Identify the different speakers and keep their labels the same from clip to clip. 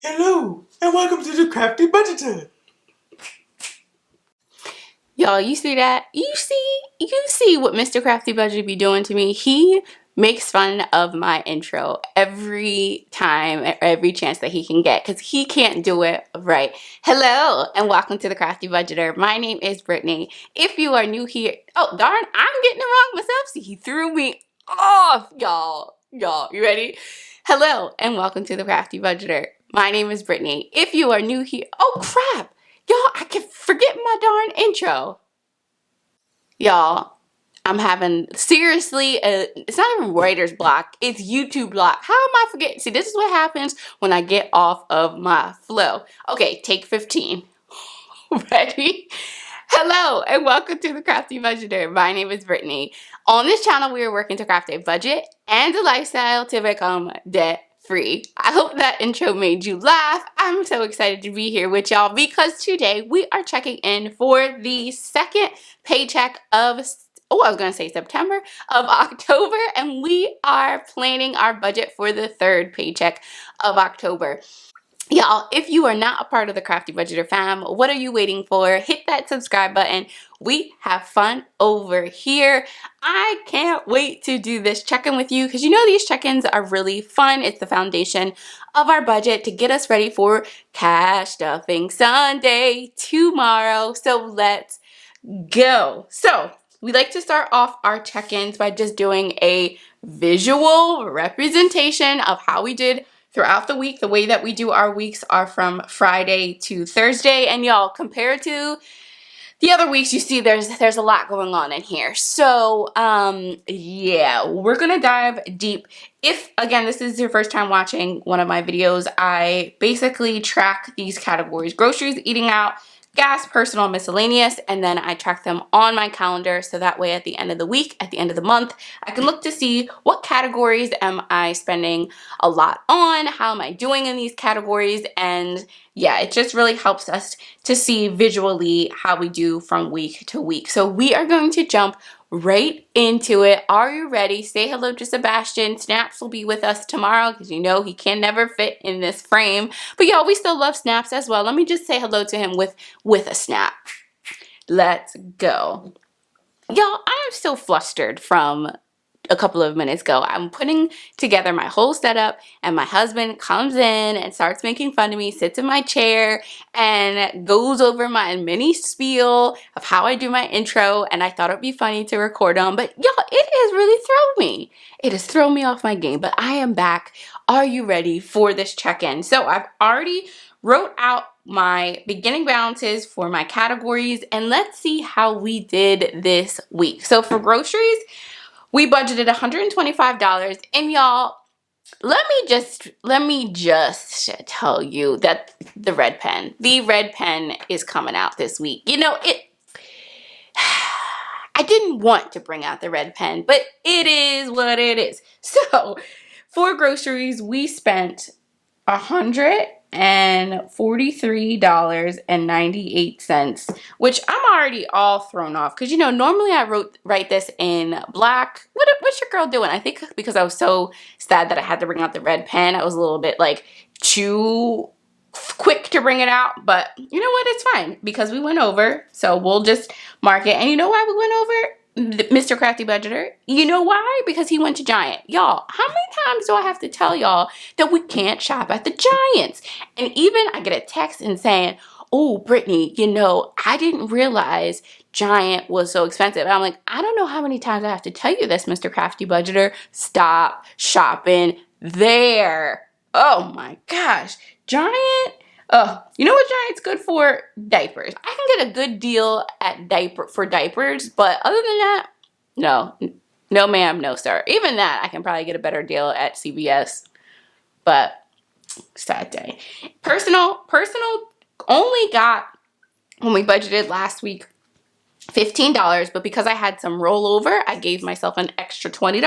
Speaker 1: Hello, and welcome to the Crafty Budgeters.
Speaker 2: Y'all, you see that? You see what Mr. Crafty Budget be doing to me? He makes fun of my intro every time, every chance that he can get, because he can't do it right. Hello, and welcome to the Crafty Budgeter. My name is Brittany. If you are new here, oh darn, I'm getting it wrong myself. See, he threw me off, y'all. You ready? Hello, and welcome to the Crafty Budgeter. My name is Brittany. If you are new here, oh crap. Y'all, I can forget my darn intro. Y'all, I'm having, seriously, it's not even writer's block, it's YouTube block. How am I forgetting? See, this is what happens when I get off of my flow. Okay, take 15. Ready? Hello, and welcome to the Crafty Budgeter. My name is Brittany. On this channel, we are working to craft a budget and a lifestyle to become debt free. I hope that intro made you laugh. I'm so excited to be here with y'all because today we are checking in for the second paycheck of September, of October, and we are planning our budget for the third paycheck of October. Y'all, if you are not a part of the Crafty Budgeter fam, what are you waiting for? Hit that subscribe button. We have fun over here. I can't wait to do this check-in with you because you know these check-ins are really fun. It's the foundation of our budget to get us ready for Cash Stuffing Sunday tomorrow. So let's go. So we like to start off our check-ins by just doing a visual representation of how we did throughout the week. The way that we do our weeks are from Friday to Thursday. And y'all, compared to the other weeks, you see there's a lot going on in here. So yeah, we're gonna dive deep. If again this is your first time watching one of my videos, I basically track these categories: groceries, eating out, gas, personal, miscellaneous, and then I track them on my calendar so that way at the end of the week, at the end of the month, I can look to see what categories am I spending a lot on, how am I doing in these categories, and yeah, it just really helps us to see visually how we do from week to week. So we are going to jump right into it. Are you ready? Say hello to Sebastian. Snaps will be with us tomorrow because you know he can never fit in this frame. But y'all, we still love Snaps as well. Let me just say hello to him with a snap. Let's go. Y'all, I am so flustered from a couple of minutes ago. I'm putting together my whole setup and my husband comes in and starts making fun of me, sits in my chair and goes over my mini spiel of how I do my intro, and I thought it'd be funny to record on, but y'all, it has really thrown me. It has thrown me off my game, but I am back. Are you ready for this check-in? So I've already wrote out my beginning balances for my categories, and let's see how we did this week. So for groceries, we budgeted $125, and y'all, let me just tell you that the red pen is coming out this week. You know, I didn't want to bring out the red pen, but it is what it is. So, for groceries, we spent $143.98, which I'm already all thrown off because you know normally I write this in black. What's your girl doing? I think because I was so sad that I had to bring out the red pen, I was a little bit like too quick to bring it out, but you know what, it's fine because we went over, so we'll just mark it. And you know why we went over, Mr. Crafty Budgeter? You know why? Because he went to Giant. Y'all, how many times do I have to tell y'all that we can't shop at the Giants? And even I get a text and saying, oh, Brittany, you know, I didn't realize Giant was so expensive. And I'm like, I don't know how many times I have to tell you this, Mr. Crafty Budgeter. Stop shopping there. Oh my gosh. Giant, you know what Giant's good for? Diapers. I can get a good deal at diapers, but other than that, no ma'am, no sir. Even that, I can probably get a better deal at CVS, but sad day. Personal only got, when we budgeted last week, $15, but because I had some rollover, I gave myself an extra $20.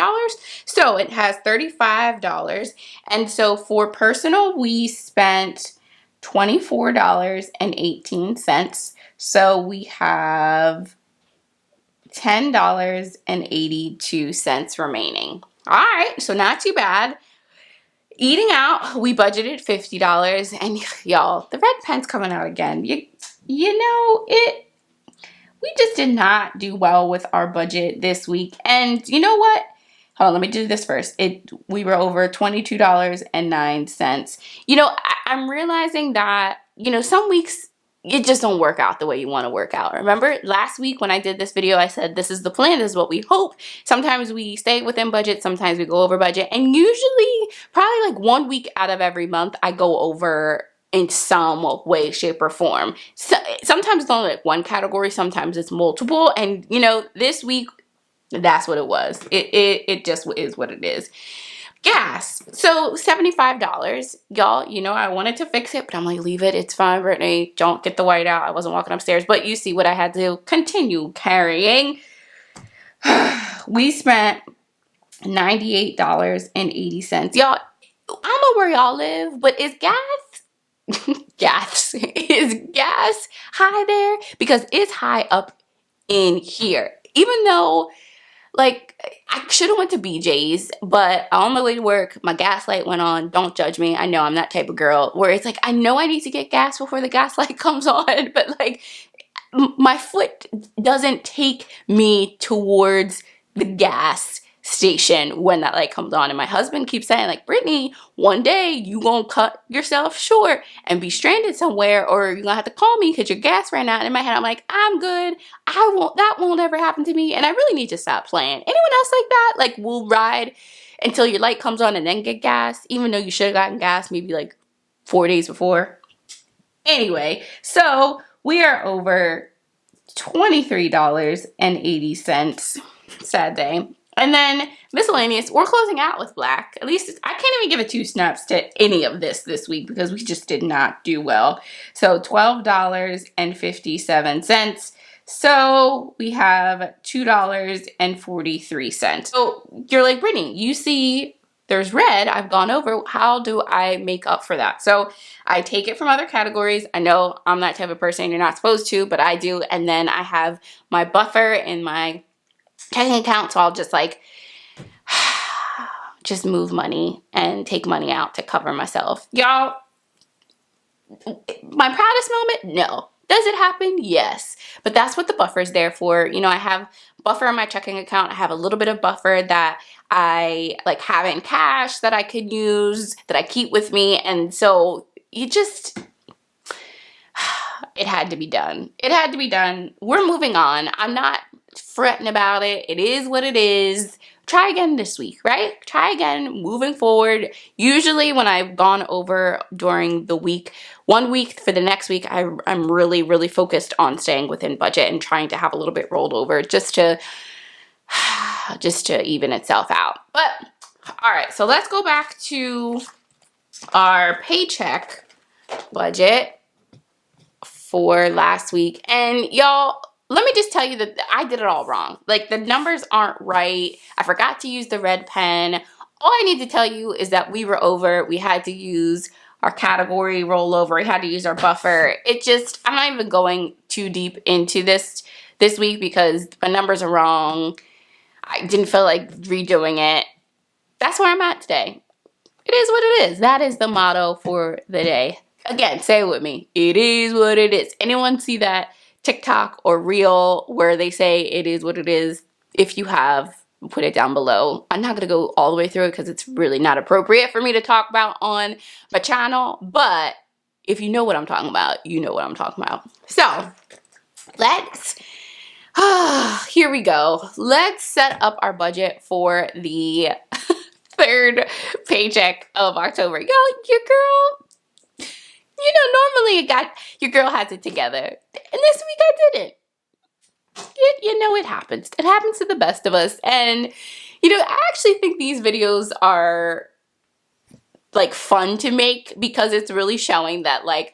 Speaker 2: So it has $35. And so for personal, we spent $24.18. So we have $10.82 remaining. All right, so not too bad. Eating out, we budgeted $50, and y'all, the red pen's coming out again. You know, we just did not do well with our budget this week. And you know what? Hold on, let me do this first. We were over $22.09. You know, I'm realizing that, you know, some weeks it just don't work out the way you want to work out. Remember last week when I did this video, I said this is the plan, this is what we hope. Sometimes we stay within budget, sometimes we go over budget, and usually probably like 1 week out of every month I go over in some way, shape, or form. So, sometimes it's only like one category, sometimes it's multiple, and you know, this week that's what it was. It just is what it is. Gas. So $75. Y'all, you know, I wanted to fix it, but I'm like, leave it. It's fine, Brittany. Don't get the white out. I wasn't walking upstairs, but you see what I had to continue carrying. We spent $98.80. Y'all, I don't know where y'all live, but is is gas high there? Because it's high up in here. Even though, like, I should have went to BJ's, but on my way to work, my gas light went on. Don't judge me. I know I'm that type of girl where it's like, I know I need to get gas before the gas light comes on, but like, my foot doesn't take me towards the gas station when that light comes on. And my husband keeps saying, like, Brittany, one day you gonna cut yourself short and be stranded somewhere, or you're gonna have to call me because your gas ran out. In my head, I'm like, I'm good. That won't ever happen to me. And I really need to stop playing. Anyone else like that? Like, we'll ride until your light comes on and then get gas, even though you should have gotten gas maybe like 4 days before. Anyway, so we are over $23.80. Sad day. And then miscellaneous, we're closing out with black. At least I can't even give it 2 snaps to any of this week because we just did not do well. So $12.57. So we have $2.43. So you're like, Brittany, you see there's red. I've gone over. How do I make up for that? So I take it from other categories. I know I'm that type of person. You're not supposed to, but I do. And then I have my buffer in my checking account, so I'll just like just move money and take money out to cover myself. Y'all, my proudest moment? No. Does it happen? Yes. But that's what the buffer is there for. You know, I have buffer in my checking account. I have a little bit of buffer that I like have in cash that I could use, that I keep with me. And so it had to be done. It had to be done. We're moving on. I'm not fretting about it. It is what it is. Try again this week, right? Try again moving forward. Usually when I've gone over during the week, 1 week for the next week, I'm really, really focused on staying within budget and trying to have a little bit rolled over just to even itself out. But all right, so let's go back to our paycheck budget for last week. And y'all, let me just tell you that I did it all wrong. Like, the numbers aren't right. I forgot to use the red pen. All I need to tell you is that we were over. We had to use our category rollover. We had to use our buffer. I'm not even going too deep into this week because my numbers are wrong. I didn't feel like redoing it. That's where I'm at today. It is what it is. That is the motto for the day. Again, say it with me. It is what it is. Anyone see that TikTok or reel where they say it is what it is? If you have, put it down below. I'm not going to go all the way through it because it's really not appropriate for me to talk about on my channel. But if you know what I'm talking about, you know what I'm talking about. So here we go. Let's set up our budget for the third paycheck of October. Y'all, your girl, you know, normally your girl has it together. And this week I didn't. You know, it happens. It happens to the best of us. And, you know, I actually think these videos are like fun to make because it's really showing that like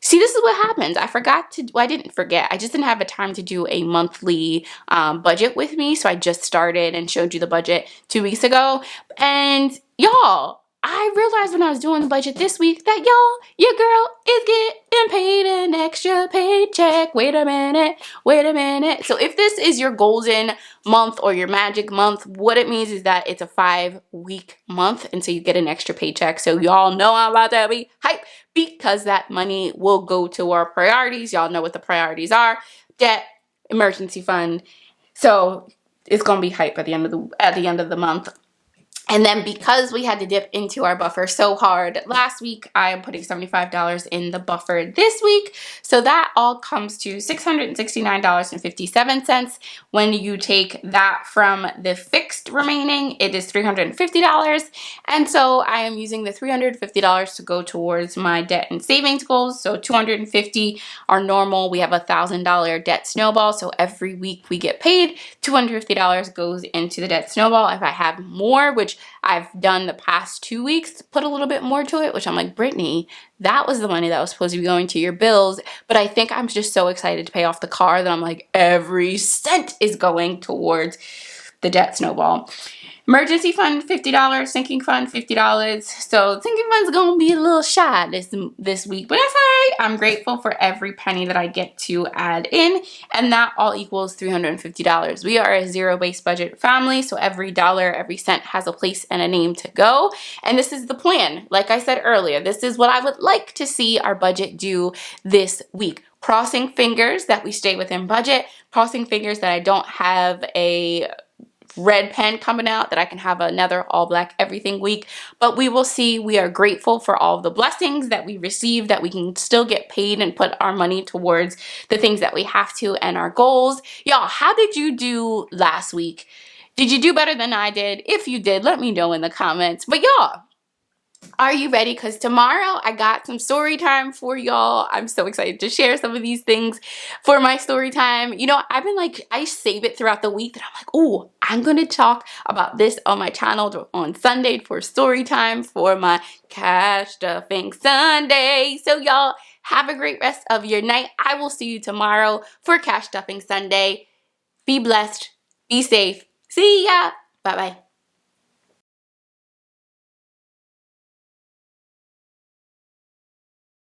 Speaker 2: See, this is what happens. I didn't forget. I just didn't have the time to do a monthly budget with me. So I just started and showed you the budget 2 weeks ago. And y'all, I realized when I was doing the budget this week that your girl is getting paid an extra paycheck. Wait a minute. So if this is your golden month or your magic month, what it means is that it's a 5-week month. And so you get an extra paycheck. So y'all know I'm about to be hype, because that money will go to our priorities. Y'all know what the priorities are: debt, emergency fund. So it's gonna be hype at the end of the month. And then because we had to dip into our buffer so hard last week, I am putting $75 in the buffer this week. So that all comes to $669.57. When you take that from the fixed remaining, it is $350. And so I am using the $350 to go towards my debt and savings goals. So $250 are normal. We have a $1,000 debt snowball. So every week we get paid, $250 goes into the debt snowball. If I have more, which I've done the past 2 weeks, put a little bit more to it, which I'm like, Brittany, that was the money that was supposed to be going to your bills. But I think I'm just so excited to pay off the car that I'm like, every cent is going towards the debt snowball. Emergency fund, $50. Sinking fund, $50. So sinking fund's gonna be a little shy this week, but that's all right. I'm grateful for every penny that I get to add in, and that all equals $350. We are a zero-based budget family, so every dollar, every cent has a place and a name to go. And this is the plan. Like I said earlier, this is what I would like to see our budget do this week. Crossing fingers that we stay within budget, crossing fingers that I don't have a red pen coming out, that I can have another all black everything week. But we will see. We are grateful for all of the blessings that we receive, that we can still get paid and put our money towards the things that we have to and our goals. Y'all, how did you do last week? Did you do better than I did? If you did, let me know in the comments. But y'all, are you ready? Because tomorrow I got some story time for y'all. I'm so excited to share some of these things for my story time. You know, I've been like, I save it throughout the week that I'm like, oh, I'm going to talk about this on my channel on Sunday for story time for my cash stuffing Sunday. So y'all have a great rest of your night. I will see you tomorrow for cash stuffing Sunday. Be blessed. Be safe. See ya. Bye-bye.